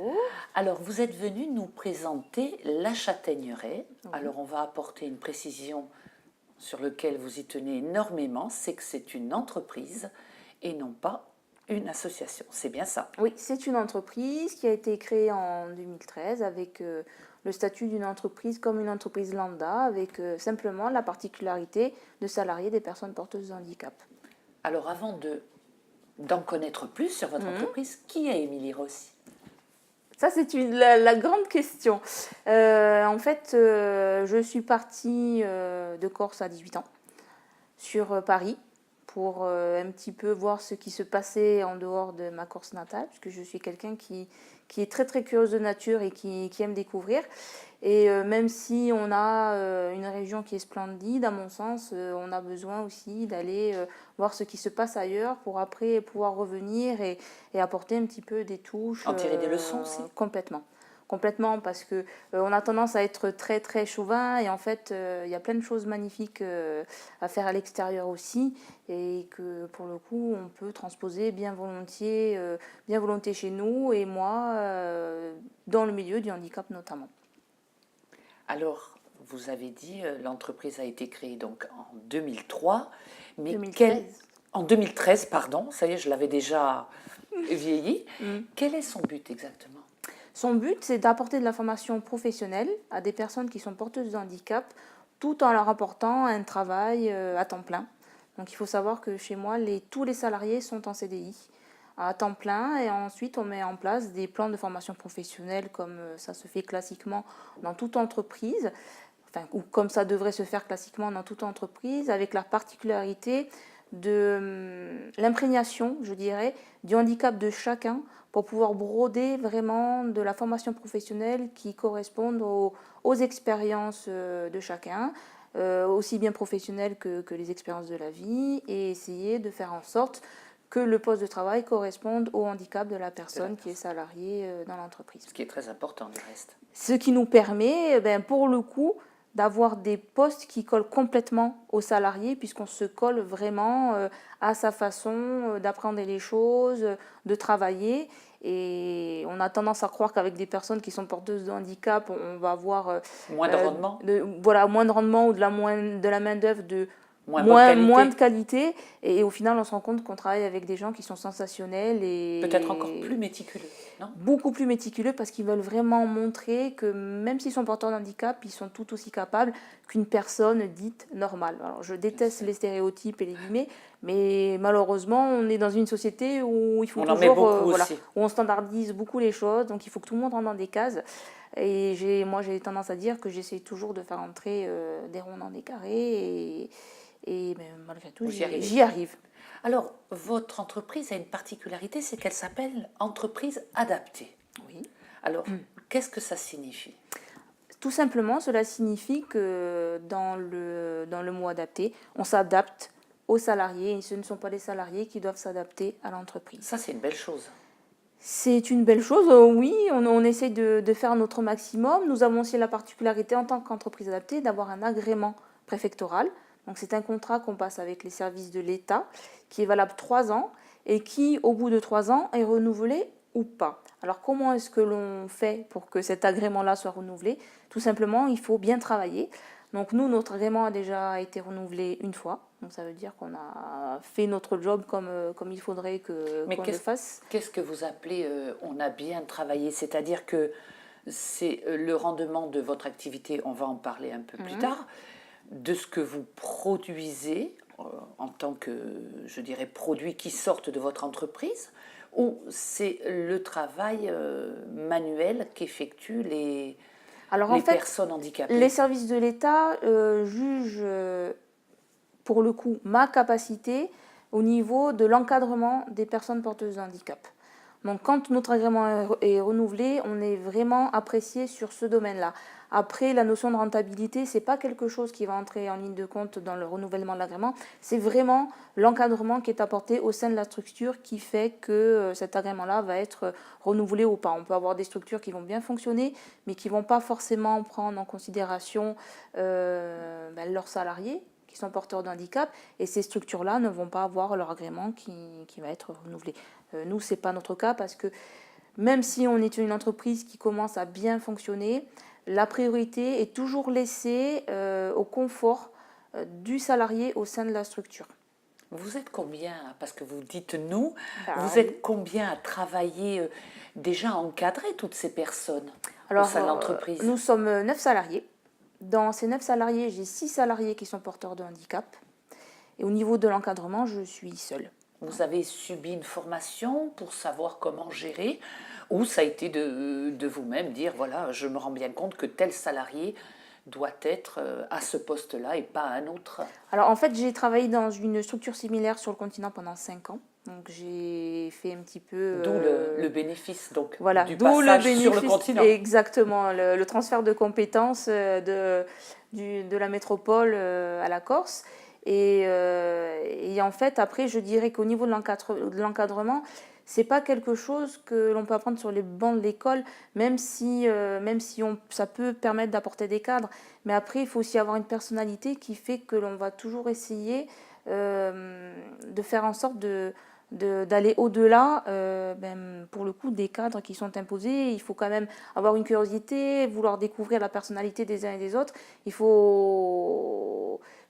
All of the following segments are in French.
Bonjour. Alors, vous êtes venu nous présenter La Châtaigneraie. Oui. Alors, on va apporter une précision sur laquelle vous y tenez énormément, c'est que c'est une entreprise et non pas une association. C'est bien ça? Oui, c'est une entreprise qui a été créée en 2013 avec le statut d'une entreprise comme une entreprise lambda, avec simplement la particularité de salarier des personnes porteuses de handicap. Alors, avant d'en connaître plus sur votre entreprise, qui est Émilie Rossi? Ça, c'est la grande question. En fait, je suis partie de Corse à 18 ans, sur Paris, pour un petit peu voir ce qui se passait en dehors de ma Corse natale, puisque je suis quelqu'un qui est très très curieuse de nature et qui aime découvrir. Et même si on a une région qui est splendide, à mon sens, on a besoin aussi d'aller voir ce qui se passe ailleurs pour après pouvoir revenir et apporter un petit peu des touches. En tirer des leçons aussi? Complètement, parce que on a tendance à être très très chauvin et en fait il y a plein de choses magnifiques à faire à l'extérieur aussi et que pour le coup on peut transposer bien volontiers chez nous et moi dans le milieu du handicap notamment. Alors, vous avez dit, l'entreprise a été créée donc en 2003, mais 2013. En 2013, pardon, ça y est, je l'avais déjà vieilli. Quel est son but exactement? Son but, c'est d'apporter de la formation professionnelle à des personnes qui sont porteuses de handicap, tout en leur apportant un travail à temps plein. Donc il faut savoir que chez moi, tous les salariés sont en CDI à temps plein et ensuite on met en place des plans de formation professionnelle comme ça se fait classiquement dans toute entreprise, enfin, ou comme ça devrait se faire classiquement dans toute entreprise, avec la particularité de l'imprégnation, je dirais, du handicap de chacun pour pouvoir broder vraiment de la formation professionnelle qui corresponde aux expériences de chacun, aussi bien professionnelles que les expériences de la vie, et essayer de faire en sorte que le poste de travail corresponde au handicap de la personne qui est salariée dans l'entreprise. Ce qui est très important du reste. Ce qui nous permet, pour le coup, d'avoir des postes qui collent complètement aux salariés, puisqu'on se colle vraiment à sa façon d'apprendre les choses, de travailler. Et on a tendance à croire qu'avec des personnes qui sont porteuses de handicap, on va avoir moins de rendement, moins de rendement ou de la main-d'œuvre de moins de qualité. Et au final, on se rend compte qu'on travaille avec des gens qui sont sensationnels et peut-être encore plus méticuleux, non? Beaucoup plus méticuleux parce qu'ils veulent vraiment montrer que même s'ils sont porteurs de handicap, ils sont tout aussi capables qu'une personne dite normale. Alors, je déteste les stéréotypes et les guillemets, mais malheureusement, on est dans une société où il faut toujours, où on standardise beaucoup les choses, donc il faut que tout le monde rentre dans des cases. Et moi, j'ai tendance à dire que j'essaie toujours de faire entrer des ronds dans des carrés et malgré tout, j'y arrive. Alors, votre entreprise a une particularité, c'est qu'elle s'appelle entreprise adaptée. Oui. Alors, qu'est-ce que ça signifie? Tout simplement, cela signifie que dans le mot adapté, on s'adapte aux salariés et ce ne sont pas les salariés qui doivent s'adapter à l'entreprise. Ça, c'est une belle chose. C'est une belle chose, oui, on essaie de faire notre maximum. Nous avons aussi la particularité en tant qu'entreprise adaptée d'avoir un agrément préfectoral. Donc c'est un contrat qu'on passe avec les services de l'État qui est valable 3 ans et qui, au bout de 3 ans, est renouvelé ou pas. Alors comment est-ce que l'on fait pour que cet agrément-là soit renouvelé? Tout simplement, il faut bien travailler. Donc nous, notre agrément a déjà été renouvelé une fois. Donc ça veut dire qu'on a fait notre job comme il faudrait qu'on le fasse. Qu'est-ce que vous appelez on a bien travaillé? C'est-à-dire que c'est le rendement de votre activité, on va en parler un peu plus tard, de ce que vous produisez en tant que, je dirais, produits qui sortent de votre entreprise, ou c'est le travail manuel qu'effectuent les personnes handicapées? Les services de l'État jugent pour le coup ma capacité au niveau de l'encadrement des personnes porteuses de handicap. Donc quand notre agrément est renouvelé, on est vraiment apprécié sur ce domaine-là. Après, la notion de rentabilité, ce n'est pas quelque chose qui va entrer en ligne de compte dans le renouvellement de l'agrément, c'est vraiment l'encadrement qui est apporté au sein de la structure qui fait que cet agrément-là va être renouvelé ou pas. On peut avoir des structures qui vont bien fonctionner, mais qui ne vont pas forcément prendre en considération leurs salariés qui sont porteurs de handicap, et ces structures-là ne vont pas avoir leur agrément qui va être renouvelé. Nous, ce n'est pas notre cas parce que même si on est une entreprise qui commence à bien fonctionner, la priorité est toujours laissée au confort du salarié au sein de la structure. Vous êtes combien, parce que vous dites nous, Ah vous oui. êtes combien à travailler, déjà à encadrer toutes ces personnes au Alors, sein de l'entreprise? nous sommes 9 salariés. Dans ces 9 salariés, j'ai 6 salariés qui sont porteurs de handicap. Et au niveau de l'encadrement, je suis seule. Vous avez subi une formation pour savoir comment gérer, ou ça a été de vous-même dire, voilà, je me rends bien compte que tel salarié doit être à ce poste-là et pas à un autre? Alors en fait, j'ai travaillé dans une structure similaire sur le continent pendant 5 ans. Donc j'ai fait un petit peu... D'où le bénéfice donc voilà, du d'où le passage bénéfice, sur le continent. exactement, le transfert de compétences de la métropole à la Corse. Et en fait, après, je dirais qu'au niveau de l'encadrement, c'est pas quelque chose que l'on peut apprendre sur les bancs de l'école, même si ça peut permettre d'apporter des cadres. Mais après, il faut aussi avoir une personnalité qui fait que l'on va toujours essayer de faire en sorte d'aller au-delà, pour le coup, des cadres qui sont imposés. Il faut quand même avoir une curiosité, vouloir découvrir la personnalité des uns et des autres. Je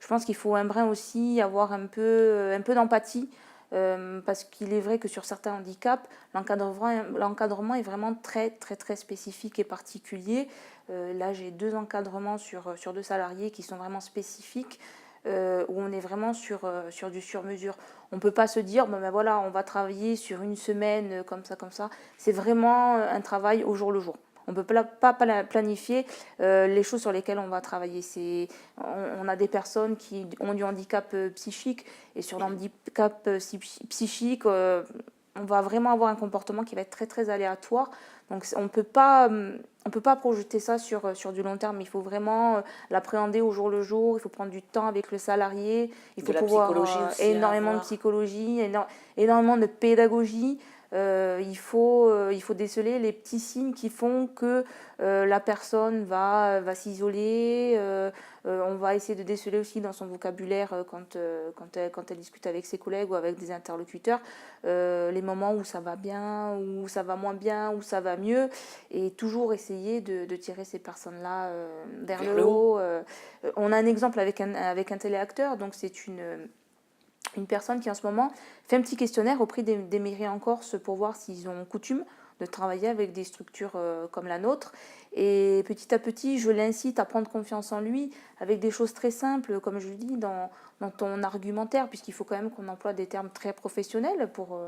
pense qu'il faut un brin aussi, avoir un peu d'empathie, parce qu'il est vrai que sur certains handicaps, l'encadrement est vraiment très, très, très spécifique et particulier. Là, j'ai 2 encadrements sur 2 salariés qui sont vraiment spécifiques, où on est vraiment sur du sur-mesure. On ne peut pas se dire, ben voilà, on va travailler sur une semaine comme ça, comme ça. C'est vraiment un travail au jour le jour. On ne peut pas planifier les choses sur lesquelles on va travailler. On a des personnes qui ont du handicap psychique, et sur l'handicap psychique, on va vraiment avoir un comportement qui va être très, très aléatoire. Donc on ne peut pas projeter ça sur du long terme. Il faut vraiment l'appréhender au jour le jour. Il faut prendre du temps avec le salarié. Il faut pouvoir énormément de psychologie, énormément de pédagogie. Il faut déceler les petits signes qui font que la personne va s'isoler. On va essayer de déceler aussi dans son vocabulaire quand elle discute avec ses collègues ou avec des interlocuteurs les moments où ça va bien, où ça va moins bien, où ça va mieux, et toujours essayer de tirer ces personnes-là vers le haut. On a un exemple avec un téléacteur, donc c'est une personne qui en ce moment fait un petit questionnaire auprès des mairies en Corse pour voir s'ils ont coutume de travailler avec des structures comme la nôtre. Et petit à petit, je l'incite à prendre confiance en lui avec des choses très simples, comme je le dis, dans ton argumentaire, puisqu'il faut quand même qu'on emploie des termes très professionnels pour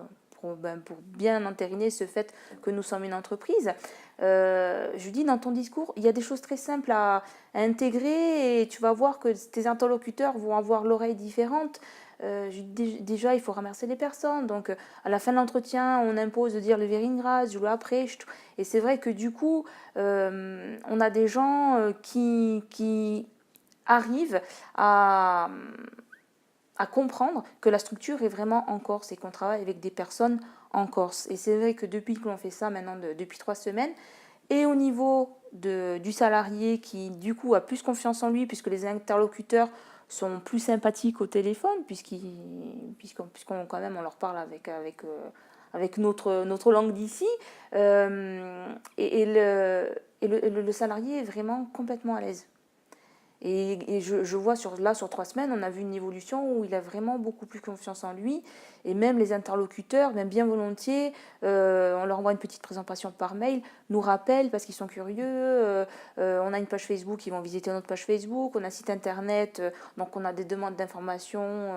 bien entériner ce fait que nous sommes une entreprise. Je lui dis, dans ton discours, il y a des choses très simples à intégrer, et tu vas voir que tes interlocuteurs vont avoir l'oreille différente. Déjà, il faut remercier les personnes. Donc, à la fin de l'entretien, on impose de dire le Veringrace, je le après. Et c'est vrai que du coup, on a des gens qui arrivent à comprendre que la structure est vraiment en Corse et qu'on travaille avec des personnes en Corse. Et c'est vrai que depuis que l'on fait ça maintenant, depuis 3 semaines, et au niveau du salarié qui du coup a plus confiance en lui, puisque les interlocuteurs sont plus sympathiques au téléphone, puisqu'on quand même on leur parle avec notre langue d'ici, et le salarié est vraiment complètement à l'aise. Et je vois sur 3 semaines, on a vu une évolution où il a vraiment beaucoup plus confiance en lui. Et même les interlocuteurs, même bien volontiers, on leur envoie une petite présentation par mail, nous rappellent parce qu'ils sont curieux. On a une page Facebook, ils vont visiter notre page Facebook. On a un site internet, donc on a des demandes d'informations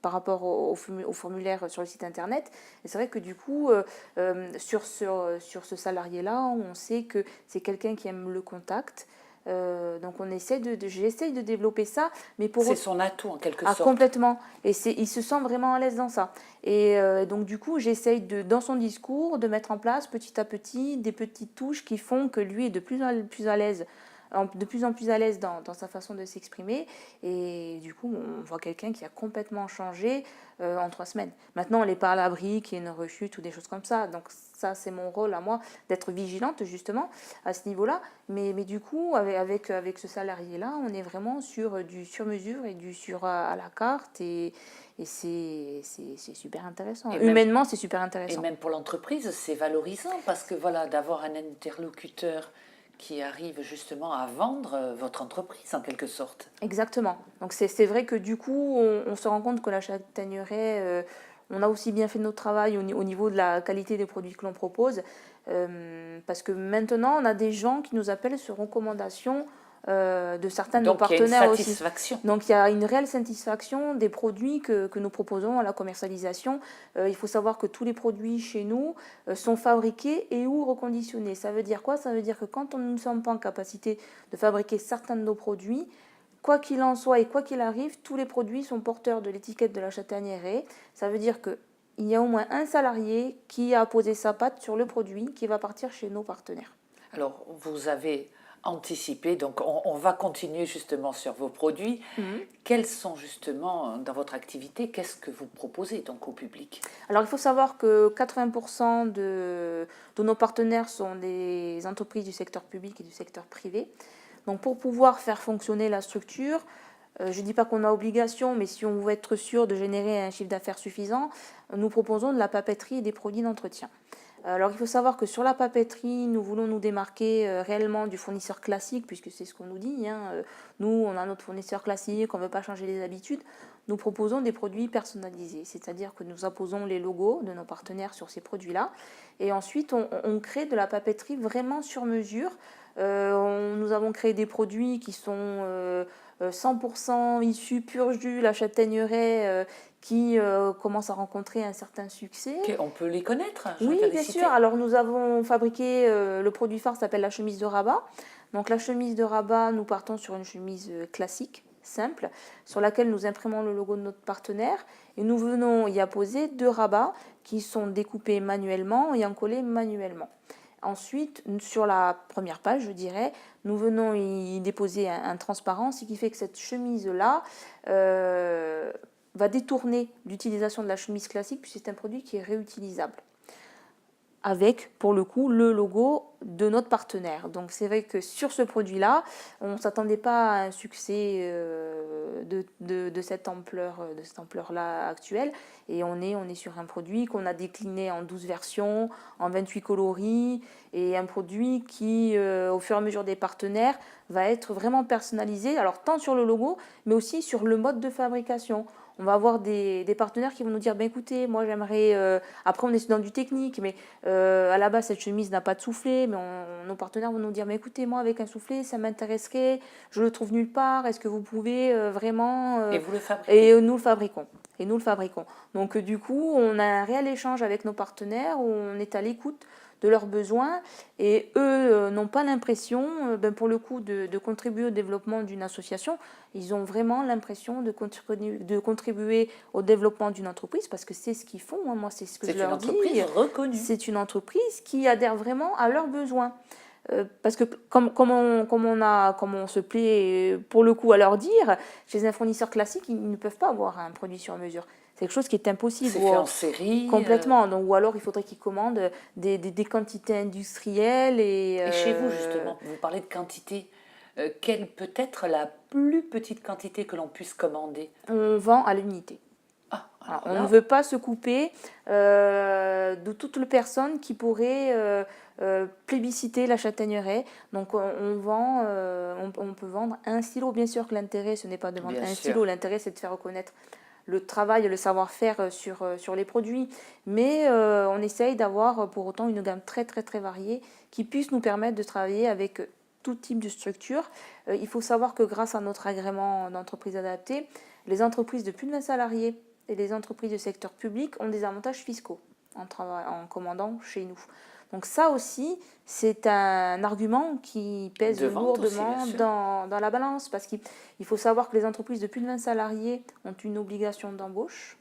par rapport au formulaire sur le site internet. Et c'est vrai que du coup, sur ce salarié-là, on sait que c'est quelqu'un qui aime le contact. Donc j'essaye de développer ça, mais c'est son atout en quelque sorte. Complètement. Et il se sent vraiment à l'aise dans ça. Et donc du coup, j'essaye dans son discours de mettre en place petit à petit des petites touches qui font que lui est de plus en plus à l'aise de plus en plus à l'aise dans sa façon de s'exprimer. Et du coup, on voit quelqu'un qui a complètement changé en 3 semaines. Maintenant, on n'est pas à l'abri qu'il y ait une rechute ou des choses comme ça. Donc ça, c'est mon rôle à moi, d'être vigilante justement à ce niveau-là. Mais du coup, avec ce salarié-là, on est vraiment sur du sur-mesure et du sur à la carte. Et c'est super intéressant. Humainement, c'est super intéressant. Et même pour l'entreprise, c'est valorisant parce que voilà, d'avoir un interlocuteur qui arrive justement à vendre votre entreprise en quelque sorte. Exactement. Donc c'est vrai que du coup, on se rend compte que la Châtaigneraie, on a aussi bien fait notre travail au niveau de la qualité des produits que l'on propose. Parce que maintenant, on a des gens qui nous appellent sur recommandation de certains de nos partenaires aussi. Donc il y a une satisfaction. Donc il y a une réelle satisfaction des produits que nous proposons à la commercialisation. Il faut savoir que tous les produits chez nous sont fabriqués et ou reconditionnés. Ça veut dire quoi? Ça veut dire que quand nous ne sommes pas en capacité de fabriquer certains de nos produits, quoi qu'il en soit et quoi qu'il arrive, tous les produits sont porteurs de l'étiquette de la Châtaigneraie. Ça veut dire qu'il y a au moins un salarié qui a posé sa patte sur le produit qui va partir chez nos partenaires. Alors, vous avez anticipé, donc on va continuer justement sur vos produits. Quels sont justement, dans votre activité, qu'est-ce que vous proposez donc au public? Alors, il faut savoir que 80% de nos partenaires sont des entreprises du secteur public et du secteur privé. Donc, pour pouvoir faire fonctionner la structure, je ne dis pas qu'on a obligation, mais si on veut être sûr de générer un chiffre d'affaires suffisant, nous proposons de la papeterie et des produits d'entretien. Alors il faut savoir que sur la papeterie, nous voulons nous démarquer réellement du fournisseur classique, puisque c'est ce qu'on nous dit. Nous, on a notre fournisseur classique, on ne veut pas changer les habitudes. Nous proposons des produits personnalisés, c'est-à-dire que nous apposons les logos de nos partenaires sur ces produits-là. Et ensuite, on crée de la papeterie vraiment sur mesure. Nous avons créé des produits qui sont 100% issus pur jus, la Châtaigneraie, qui commence à rencontrer un certain succès. Okay, on peut les connaître? Oui, bien sûr. Alors nous avons fabriqué, le produit phare s'appelle la chemise de rabat. Donc la chemise de rabat, nous partons sur une chemise classique, simple, sur laquelle nous imprimons le logo de notre partenaire et nous venons y apposer 2 rabats qui sont découpés manuellement et encollés manuellement. Ensuite, sur la première page, je dirais, nous venons y déposer un transparent, ce qui fait que cette chemise-là va détourner l'utilisation de la chemise classique, puisque c'est un produit qui est réutilisable, avec, pour le coup, le logo de notre partenaire. Donc c'est vrai que sur ce produit-là, on ne s'attendait pas à un succès de cette ampleur-là actuelle. Et on est sur un produit qu'on a décliné en 12 versions, en 28 coloris, et un produit qui, au fur et à mesure des partenaires, va être vraiment personnalisé, alors tant sur le logo, mais aussi sur le mode de fabrication. On va avoir des partenaires qui vont nous dire, ben écoutez, moi j'aimerais, après on est dans du technique, mais à la base cette chemise n'a pas de soufflet, mais nos partenaires vont nous dire, mais écoutez, moi avec un soufflet ça m'intéresserait, je le trouve nulle part, est-ce que vous pouvez vraiment... Et vous le fabriquez? Et nous le fabriquons. Et nous le fabriquons. Donc du coup, on a un réel échange avec nos partenaires, où on est à l'écoute de leurs besoins et eux n'ont pas l'impression, pour le coup, de contribuer au développement d'une association. Ils ont vraiment l'impression de contribuer au développement d'une entreprise parce que c'est ce qu'ils font. Moi, c'est ce que je leur dis. C'est une entreprise reconnue. C'est une entreprise qui adhère vraiment à leurs besoins. Parce que comme on se plaît pour le coup à leur dire, chez un fournisseur classique, ils ne peuvent pas avoir un produit sur mesure. C'est quelque chose qui est impossible. C'est fait en série. Complètement. Donc, ou alors il faudrait qu'ils commandent des quantités industrielles. Et chez vous, justement, vous parlez de quantité. Quelle peut être la plus petite quantité que l'on puisse commander? On vend à l'unité. Alors on ne veut pas se couper de toutes les personnes qui pourraient plébisciter la Châtaigneraie. Donc on peut vendre un stylo. Bien sûr que l'intérêt, ce n'est pas de vendre un stylo. L'intérêt, c'est de faire reconnaître le travail et le savoir-faire sur les produits. Mais on essaye d'avoir pour autant une gamme très très très variée qui puisse nous permettre de travailler avec tout type de structure. Il faut savoir que grâce à notre agrément d'entreprise adaptée, les entreprises de plus de 20 salariés et les entreprises du secteur public ont des avantages fiscaux en commandant chez nous. Donc ça aussi, c'est un argument qui pèse lourdement dans la balance, parce qu'il faut savoir que les entreprises de plus de 20 salariés ont une obligation d'embauche.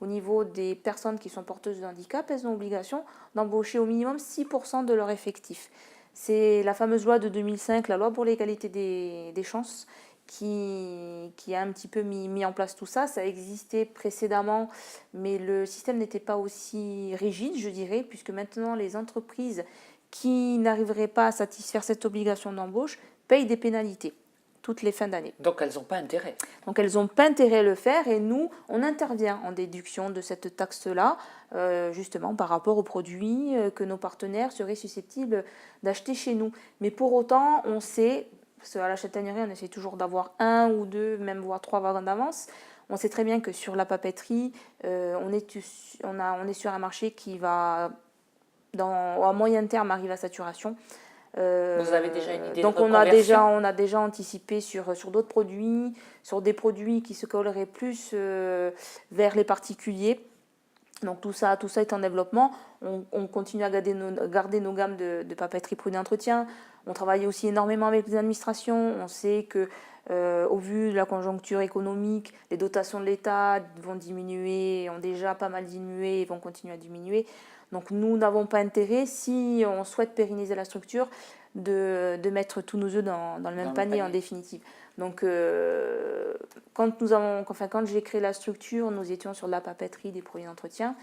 Au niveau des personnes qui sont porteuses de handicap, elles ont l'obligation d'embaucher au minimum 6% de leur effectif. C'est la fameuse loi de 2005, la loi pour l'égalité des chances, qui a un petit peu mis en place tout ça. Ça existait précédemment, mais le système n'était pas aussi rigide, je dirais, puisque maintenant les entreprises qui n'arriveraient pas à satisfaire cette obligation d'embauche payent des pénalités toutes les fins d'année. Donc elles n'ont pas intérêt. Donc elles n'ont pas intérêt à le faire et nous, on intervient en déduction de cette taxe-là, justement par rapport aux produits que nos partenaires seraient susceptibles d'acheter chez nous. Mais pour autant, on sait, parce qu'à la châtaignerie, on essaie toujours d'avoir 1 ou 2, même voire 3 wagons d'avance. On sait très bien que sur la papeterie, on est sur un marché qui va, à moyen terme, arriver à saturation. Vous avez déjà une idée donc de reconversion? on a déjà anticipé sur d'autres produits, sur des produits qui se colleraient plus vers les particuliers. Donc tout ça est en développement. On continue à garder nos gammes de papeterie produits d'entretien. On travaille aussi énormément avec les administrations. On sait que au vu de la conjoncture économique, les dotations de l'État vont diminuer, ont déjà pas mal diminué et vont continuer à diminuer. Donc nous n'avons pas intérêt, si on souhaite pérenniser la structure, de mettre tous nos œufs dans le même panier en définitive. Donc quand j'ai créé la structure, nous étions sur de la papeterie, des produits d'entretien.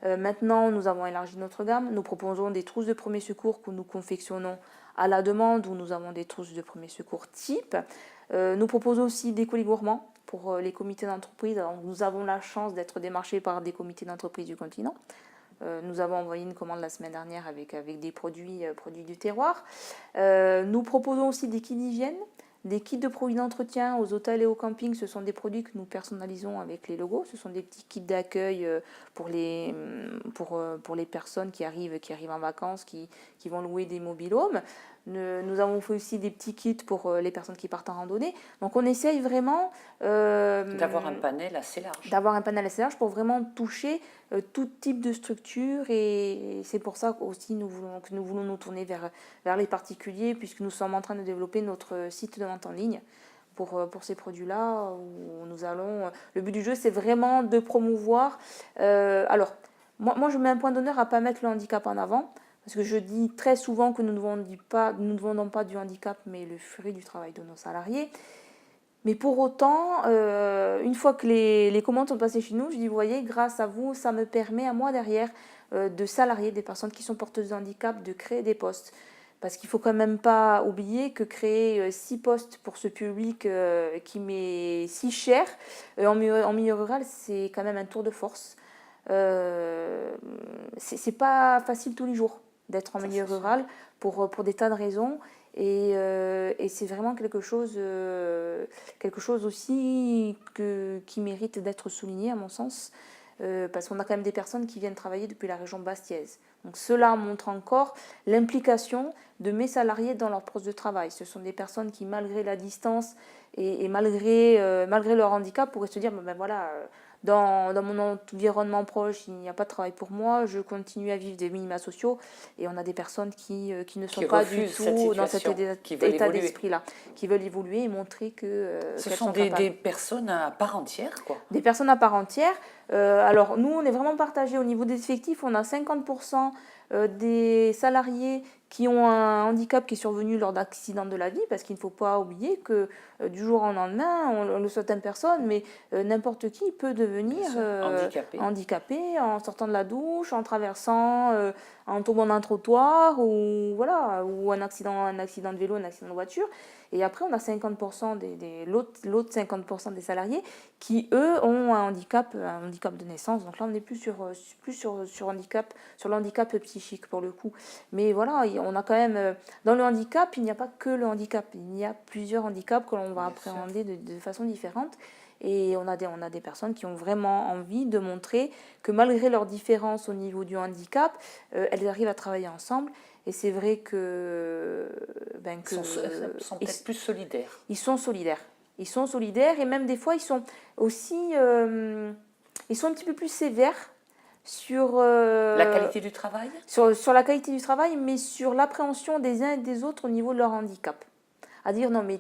Maintenant, nous avons élargi notre gamme. Nous proposons des trousses de premier secours que nous confectionnons à la demande, où nous avons des trousses de premier secours type. Nous proposons aussi des colis gourmands pour les comités d'entreprise. Alors, nous avons la chance d'être démarchés par des comités d'entreprise du continent. Nous avons envoyé une commande la semaine dernière avec des produits du terroir. Nous proposons aussi des kits d'hygiène, des kits de produits d'entretien aux hôtels et aux campings. Ce sont des produits que nous personnalisons avec les logos. Ce sont des petits kits d'accueil pour les personnes qui arrivent en vacances, qui vont louer des mobil-homes. Nous avons fait aussi des petits kits pour les personnes qui partent en randonnée. Donc on essaye vraiment d'avoir un panel assez large. Pour vraiment toucher tout type de structure, et c'est pour ça aussi nous voulons nous tourner vers les particuliers, puisque nous sommes en train de développer notre site de vente en ligne pour ces produits-là, où nous allons... Le but du jeu, c'est vraiment de promouvoir... alors, moi, je mets un point d'honneur à ne pas mettre le handicap en avant, parce que je dis très souvent que nous ne vendons pas du handicap, mais le fruit du travail de nos salariés. Mais pour autant, une fois que les commandes sont passées chez nous, je dis, vous voyez, grâce à vous, ça me permet à moi derrière de salarier des personnes qui sont porteuses de handicap, de créer des postes. Parce qu'il ne faut quand même pas oublier que créer 6 postes pour ce public qui m'est si cher en milieu rural, c'est quand même un tour de force. C'est pas facile tous les jours d'être en milieu rural pour des tas de raisons. Et c'est vraiment quelque chose aussi qui mérite d'être souligné, à mon sens, parce qu'on a quand même des personnes qui viennent travailler depuis la région bastiaise. Donc cela montre encore l'implication de mes salariés dans leur poste de travail. Ce sont des personnes qui, malgré la distance et malgré leur handicap, pourraient se dire, ben voilà, dans mon environnement proche, il n'y a pas de travail pour moi, je continue à vivre des minima sociaux, et on a des personnes qui ne sont pas du tout dans cet état d'esprit-là, qui veulent évoluer et montrer que ce sont des personnes à part entière, quoi. Des personnes à part entière. Alors nous, on est vraiment partagés au niveau des effectifs. On a 50% des salariés qui ont un handicap qui est survenu lors d'accidents de la vie, parce qu'il ne faut pas oublier que du jour au lendemain, on le souhaite à personne, mais n'importe qui peut devenir handicapé en sortant de la douche, en traversant, en tombant d'un trottoir, ou un accident de vélo, un accident de voiture. Et après, on a 50% l'autre 50% des salariés qui, eux, ont un handicap de naissance. Donc là, on n'est plus sur le handicap psychique pour le coup. Mais voilà, on a quand même... Dans le handicap, il n'y a pas que le handicap. Il y a plusieurs handicaps que l'on va appréhender de façon différente. Et on a des personnes qui ont vraiment envie de montrer que malgré leurs différences au niveau du handicap, elles arrivent à travailler ensemble. Et c'est vrai que... Ils sont peut-être plus solidaires. Ils sont solidaires, et même des fois, ils sont aussi... ils sont un petit peu plus sévères sur... la qualité du travail ? Sur la qualité du travail, mais sur l'appréhension des uns et des autres au niveau de leur handicap. à dire non mais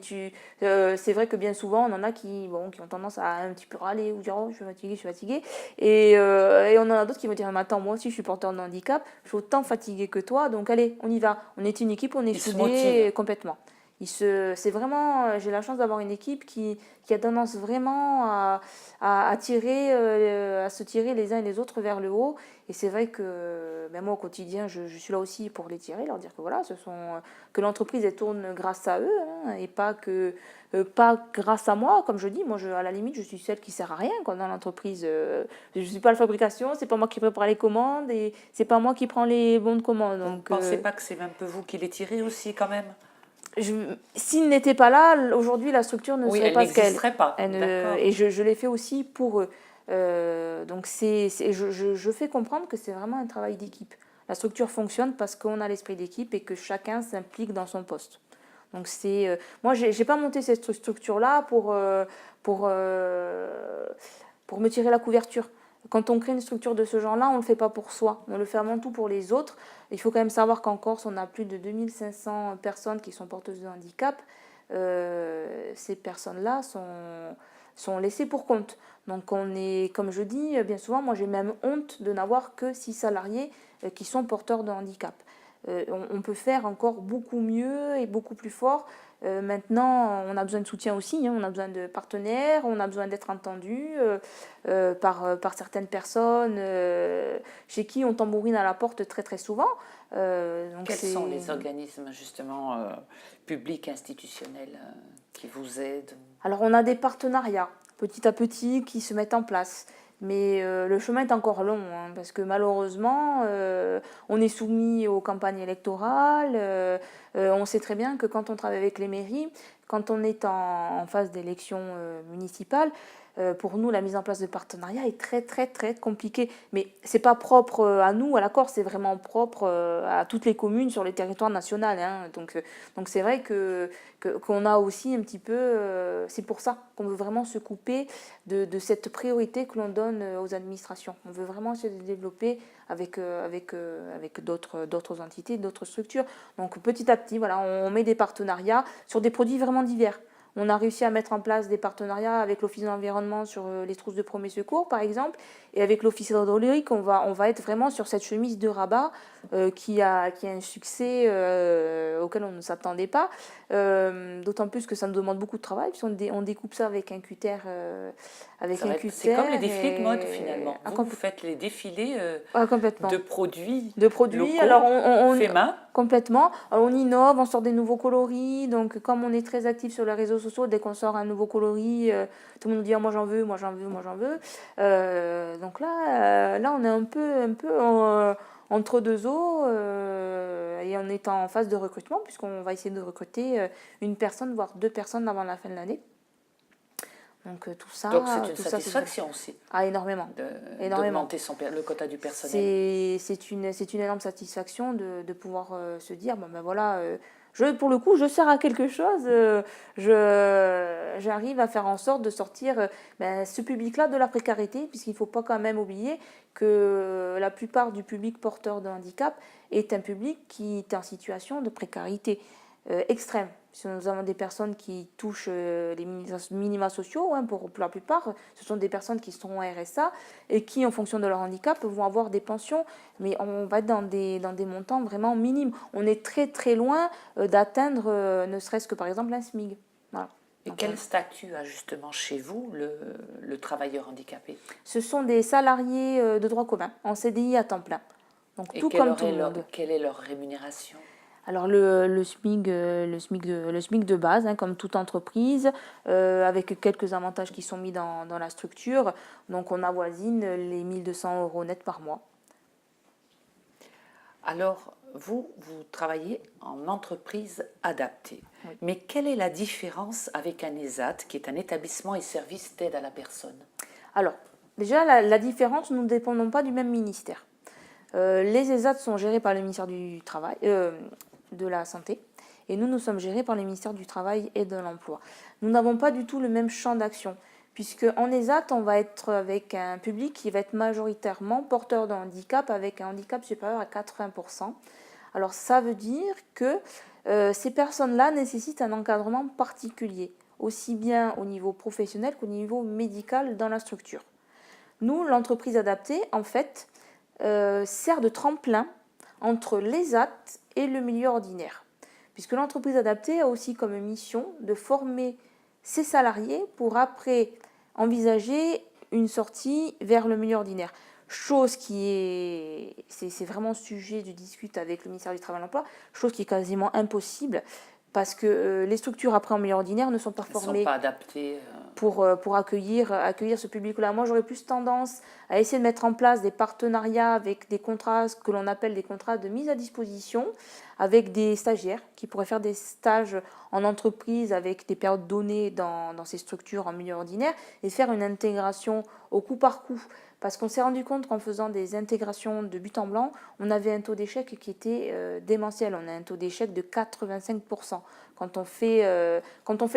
c'est vrai que bien souvent on en a qui ont tendance à un petit peu râler ou dire oh je suis fatigué et on en a d'autres qui vont dire mais attends moi aussi je suis porteur de handicap, je suis autant fatigué que toi donc allez on y va, on est une équipe, on est Ils se motivent. soudés complètement. C'est vraiment, j'ai la chance d'avoir une équipe qui a tendance vraiment à tirer, à se tirer les uns et les autres vers le haut. Et c'est vrai que ben moi au quotidien, je suis là aussi pour les tirer, leur dire que voilà, que l'entreprise elle tourne grâce à eux hein, et pas grâce à moi, comme je dis. Moi, à la limite, je suis celle qui sert à rien quoi, dans l'entreprise. Je suis pas la fabrication, c'est pas moi qui prépare les commandes et c'est pas moi qui prends les bons de commande. Vous ne Donc, pensez pas que c'est un peu vous qui les tirez aussi quand même? s'ils n'étaient pas là, aujourd'hui, la structure ne Oui, serait elle pas ce qu'elle n'existerait pas. est. D'accord. Et je l'ai fait aussi pour eux. Donc, je fais comprendre que c'est vraiment un travail d'équipe. La structure fonctionne parce qu'on a l'esprit d'équipe et que chacun s'implique dans son poste. Donc, moi, j'ai pas monté cette structure-là pour me tirer la couverture. Quand on crée une structure de ce genre-là, on ne le fait pas pour soi, on le fait avant tout pour les autres. Il faut quand même savoir qu'en Corse, on a plus de 2500 personnes qui sont porteuses de handicap. Ces personnes-là sont laissées pour compte. Donc on est, comme je dis bien souvent, moi j'ai même honte de n'avoir que 6 salariés qui sont porteurs de handicap. On peut faire encore beaucoup mieux et beaucoup plus fort. Maintenant, on a besoin de soutien aussi, hein, on a besoin de partenaires, on a besoin d'être entendu par certaines personnes chez qui on tambourine à la porte très très souvent. Quels sont les organismes justement publics, institutionnels qui vous aident? Alors on a des partenariats petit à petit qui se mettent en place. Mais le chemin est encore long, hein, parce que malheureusement, on est soumis aux campagnes électorales. On sait très bien que quand on travaille avec les mairies, quand on est en phase d'élection municipale, pour nous, la mise en place de partenariats est très très très compliquée. Mais c'est pas propre à nous, à la Corse, c'est vraiment propre à toutes les communes sur le territoire national. Hein. Donc c'est vrai qu'on a aussi un petit peu, c'est pour ça qu'on veut vraiment se couper de cette priorité que l'on donne aux administrations. On veut vraiment se développer avec d'autres entités, d'autres structures. Donc petit à petit, voilà, on met des partenariats sur des produits vraiment divers. On a réussi à mettre en place des partenariats avec l'Office de l'environnement sur les trousses de premier secours, par exemple, et avec l'Office hydraulique, on va être vraiment sur cette chemise de rabat qui a un succès auquel on ne s'attendait pas. D'autant plus que ça nous demande beaucoup de travail, puisqu'on on découpe ça avec un cutter. C'est comme les défilés de mode finalement. Vous faites les défilés complètement. de produits locaux, alors fait main. Complètement. On innove, on sort des nouveaux coloris. Donc, comme on est très actif sur les réseaux sociaux, dès qu'on sort un nouveau coloris, tout le monde nous dit ah, moi j'en veux, moi j'en veux, moi j'en veux. Donc là, on est un peu entre deux eaux et on est en phase de recrutement, puisqu'on va essayer de recruter une personne, voire 2 personnes avant la fin de l'année. Donc tout ça. Donc c'est une satisfaction aussi. Ah, énormément. D'augmenter le quota du personnel. C'est une énorme satisfaction de pouvoir se dire bon ben voilà, pour le coup je sers à quelque chose, j'arrive à faire en sorte de sortir ce public-là de la précarité, puisqu'il ne faut pas quand même oublier que la plupart du public porteur de handicap est un public qui est en situation de précarité extrême. Si nous avons des personnes qui touchent les minima sociaux, hein, pour la plupart, ce sont des personnes qui sont en RSA et qui, en fonction de leur handicap, vont avoir des pensions, mais on va être dans des montants vraiment minimes. On est très très loin d'atteindre ne serait-ce que par exemple un SMIG. Voilà. Et quel statut a justement chez vous le travailleur handicapé? Ce sont des salariés de droit commun, en CDI à temps plein. Donc, et tout comme tout le monde. Quelle est leur rémunération? Alors le SMIC de base, hein, comme toute entreprise, avec quelques avantages qui sont mis dans la structure. Donc on avoisine les 1 200 € net par mois. Alors vous travaillez en entreprise adaptée. Oui. Mais quelle est la différence avec un ESAT, qui est un établissement et service d'aide à la personne? Alors déjà la différence, nous ne dépendons pas du même ministère. Les ESAT sont gérés par le ministère du Travail, de la Santé, et nous sommes gérés par le ministère du Travail et de l'Emploi. Nous n'avons pas du tout le même champ d'action, puisque en ESAT, on va être avec un public qui va être majoritairement porteur de handicap, avec un handicap supérieur à 80%. Alors ça veut dire que ces personnes-là nécessitent un encadrement particulier, aussi bien au niveau professionnel qu'au niveau médical dans la structure. Nous, l'entreprise adaptée, en fait, sert de tremplin entre l'ESAT et le milieu ordinaire, puisque l'entreprise adaptée a aussi comme mission de former ses salariés pour après envisager une sortie vers le milieu ordinaire. Chose qui c'est vraiment sujet de discute avec le ministère du Travail et de l'Emploi, chose qui est quasiment impossible parce que les structures après en milieu ordinaire ne sont pas formées. Elles ne sont pas adaptées. Pour accueillir ce public-là. Moi, j'aurais plus tendance à essayer de mettre en place des partenariats avec des contrats, ce que l'on appelle des contrats de mise à disposition, avec des stagiaires qui pourraient faire des stages en entreprise avec des périodes données dans ces structures en milieu ordinaire et faire une intégration au coup par coup. Parce qu'on s'est rendu compte qu'en faisant des intégrations de but en blanc, on avait un taux d'échec qui était démentiel. On a un taux d'échec de 85%. Quand on fait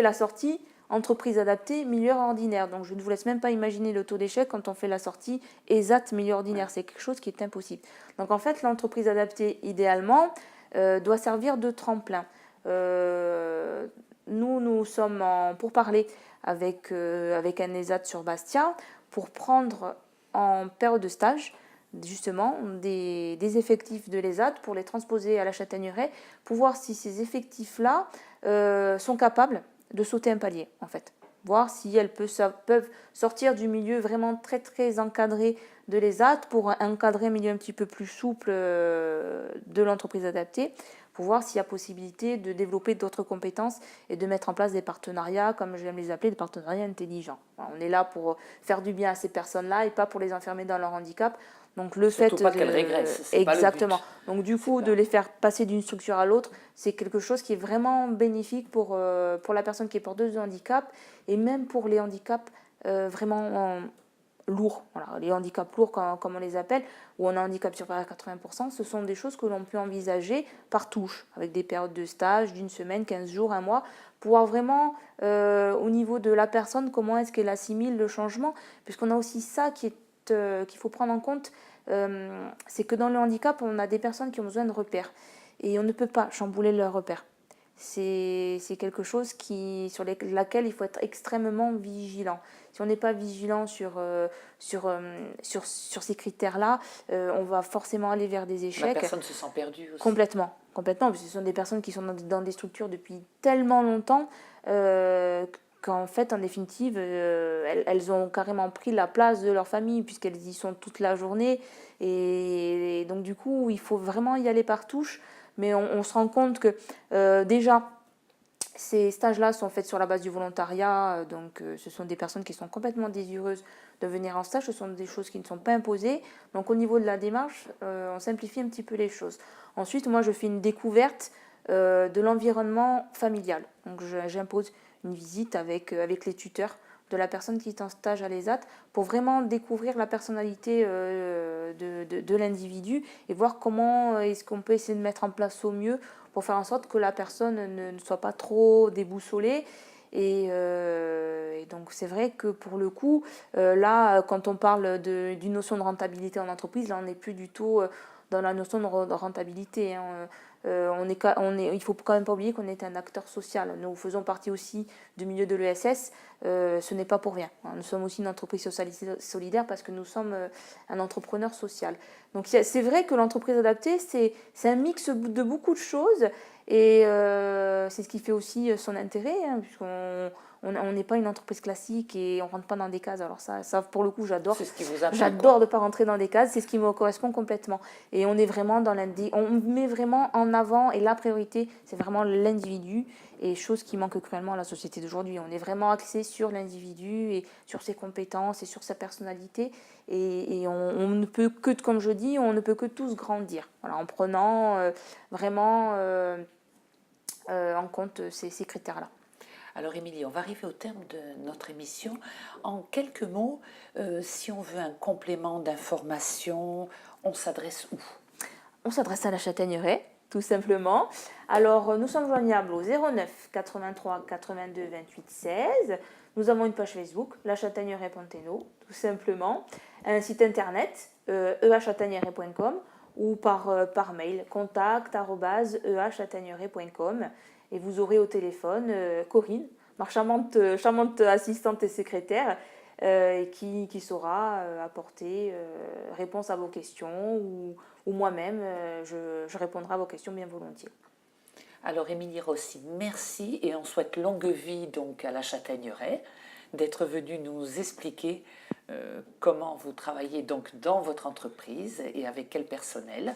la sortie, entreprise adaptée, milieu ordinaire. Donc je ne vous laisse même pas imaginer le taux d'échec quand on fait la sortie ESAT, milieu ordinaire. C'est quelque chose qui est impossible. Donc en fait, l'entreprise adaptée, idéalement, doit servir de tremplin. Nous sommes en pourparlers avec un ESAT sur Bastia pour prendre en période de stage justement des effectifs de l'ESAT pour les transposer à la Châtaigneraie pour voir si ces effectifs-là sont capables de sauter un palier en fait, voir si elles peuvent sortir du milieu vraiment très très encadré de l'ESAT pour encadrer un milieu un petit peu plus souple de l'entreprise adaptée, pour voir s'il y a possibilité de développer d'autres compétences et de mettre en place des partenariats, comme j'aime les appeler, des partenariats intelligents. On est là pour faire du bien à ces personnes-là et pas pour les enfermer dans leur handicap. Donc le Surtout fait pas qu'elles régressent, c'est exactement. Pas le but. Donc du coup, de les faire passer d'une structure à l'autre, c'est quelque chose qui est vraiment bénéfique pour la personne qui est porteuse de handicap et même pour les handicaps vraiment lourds. Voilà, les handicaps lourds, comme on les appelle, où on a un handicap supérieur à 80%, ce sont des choses que l'on peut envisager par touche, avec des périodes de stage d'une semaine, 15 jours, un mois, pour voir vraiment au niveau de la personne comment est-ce qu'elle assimile le changement, puisqu'on a aussi ça qu'il faut prendre en compte, c'est que dans le handicap, on a des personnes qui ont besoin de repères, et on ne peut pas chambouler leurs repères. C'est quelque chose sur laquelle il faut être extrêmement vigilant. Si on n'est pas vigilant sur ces critères-là, on va forcément aller vers des échecs. La personne se sent perdue aussi. Complètement, parce que ce sont des personnes qui sont dans des structures depuis tellement longtemps qu'en fait, en définitive, elles ont carrément pris la place de leur famille puisqu'elles y sont toute la journée. Et donc du coup, il faut vraiment y aller par touche. Mais on se rend compte que déjà, ces stages-là sont faits sur la base du volontariat, donc ce sont des personnes qui sont complètement désireuses de venir en stage, ce sont des choses qui ne sont pas imposées. Donc au niveau de la démarche, on simplifie un petit peu les choses. Ensuite, moi, je fais une découverte de l'environnement familial. Donc j'impose une visite avec les tuteurs de la personne qui est en stage à l'ESAT pour vraiment découvrir la personnalité de l'individu et voir comment est-ce qu'on peut essayer de mettre en place au mieux pour faire en sorte que la personne ne soit pas trop déboussolée. Et donc c'est vrai que pour le coup, là, quand on parle d'une notion de rentabilité en entreprise, là on n'est plus du tout dans la notion de rentabilité. Il ne faut quand même pas oublier qu'on est un acteur social. Nous faisons partie aussi du milieu de l'ESS. Ce n'est pas pour rien. Nous sommes aussi une entreprise solidaire parce que nous sommes un entrepreneur social. Donc c'est vrai que l'entreprise adaptée, c'est un mix de beaucoup de choses et c'est ce qui fait aussi son intérêt, puisqu'on n'est pas une entreprise classique et on ne rentre pas dans des cases. Alors ça pour le coup, j'adore. C'est ce qui vous appelle, j'adore de ne pas rentrer dans des cases, c'est ce qui me correspond complètement. Et on est vraiment on met vraiment en avant, et la priorité, c'est vraiment l'individu, et chose qui manque cruellement à la société d'aujourd'hui. On est vraiment axé sur l'individu et sur ses compétences et sur sa personnalité. Et on ne peut que, comme je dis, on ne peut que tous grandir. Voilà, en prenant vraiment en compte ces critères-là. Alors Émilie, on va arriver au terme de notre émission. En quelques mots, si on veut un complément d'information, on s'adresse où ? On s'adresse à la Châtaigneraie, tout simplement. Alors, nous sommes joignables au 09 83 82 28 16. Nous avons une page Facebook, La Châtaigneraie Ponteno, tout simplement. Un site internet, ehchâtaigneraie.com, ou par mail contact@ehchatagneraie.com et vous aurez au téléphone Corinne, ma charmante assistante et secrétaire, qui saura apporter réponse à vos questions ou moi-même, je répondrai à vos questions bien volontiers. Alors Émilie Rossi, merci et on souhaite longue vie donc à la Chatagneraie, d'être venue nous expliquer comment vous travaillez donc dans votre entreprise et avec quel personnel.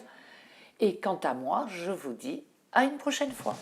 Et quant à moi, je vous dis à une prochaine fois.